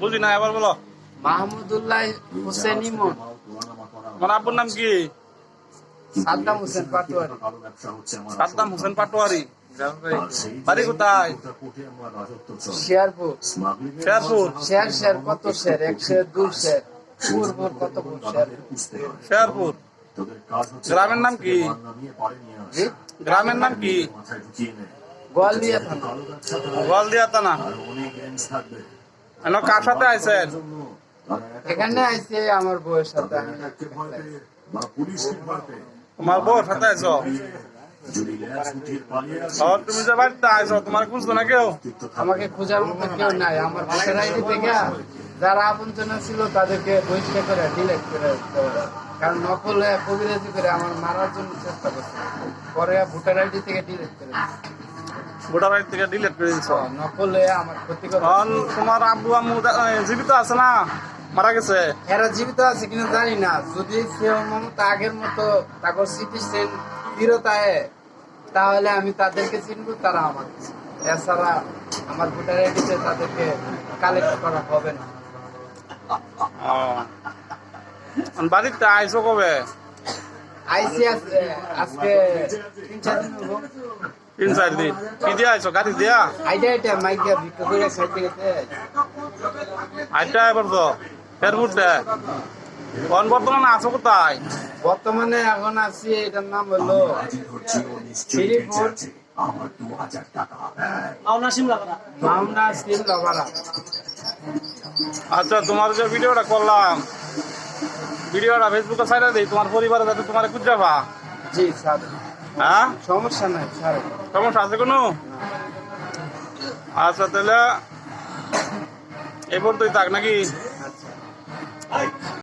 বুঝি না, এবার বলো। মাহমুদুল্লাহ হোসেন ইমন। তোমার আব্বুর নাম কি? সাদ্দাম হোসেন পাটোয়ারি। সাদ্দাম হোসেন পাটোয়ারি। বাড়ি কোথায়? শেরপুর। শেরপুর। শের কত শের? 1 শের 2 শের পূর্বর কত শের? শেরপুর। গ্রামের নাম কি? গ্রামের নাম কি? গোয়ালদিয়া থানা। গোয়ালদিয়া থানা। কার সাথে আইছেন? এখানে আইছে আমার বউয়ের সাথে। তোমার বউর সাথে আইছো? তুমি যে বাড়িতে আইছো, তোমার খুঁজতো না কেউ? আমাকে খোঁজার মতো কেউ নাই। আমার ভোটার আইডি থেকে যারা আপনজন ছিল তাদেরকে বহিষ্কার করে ডিলেট করে, কারণ নকলে কবিরাজি করে আমার মারার জন্য চেষ্টা করছে। পরে ভোটার আইডি থেকে ডিলেট করে ভোটার আইডি থেকে ডিলেট করে দিছো। নকলে আমার ক্ষতি করে। তোমার আব্বু আম্মু জীবিত আছে না মারা গেছে? এরা জীবিত আছে কিনা জানি না। যদি সে মমতা আগের মতো তাকে সিটিজেন ফিরত আয়, তাহলে আমি তাদেরকে চিনবো, তারা আমাকে চিনবে। এছাড়া আমার ভোটার আইডিতে তাদেরকে কালেক্ট করা হবে না। বাড়িতে আইসো কবে? আইসি আজকে 3-4 দিন হবো। 3-4 দিন। কি দিয়ে আইসো? গাড়ি দিয়া? আইটা মাইক দিয়া ভিক্ষা করে খাইতে গেছে। আইটা এবার তো ফেরপুরতে। বর্তমানে আছো কোথায়? বর্তমানে এখন আছি, এটার নাম হলো শ্রীপুর মাওনা সিমলাপাড়া। আচ্ছা, তোমার যে ভিডিওটা করলাম, ভিডিওটা ফেসবুকে ছাইড়া দিই, তোমার পরিবারে যাতে তোমার খুঁজে পা। জি স্যার। হ্যাঁ, সমস্যা নাই স্যার। সমস্যা আছে কোনো? আচ্ছা, তাহলে এই পর্যন্তই থাক নাকি? আচ্ছা।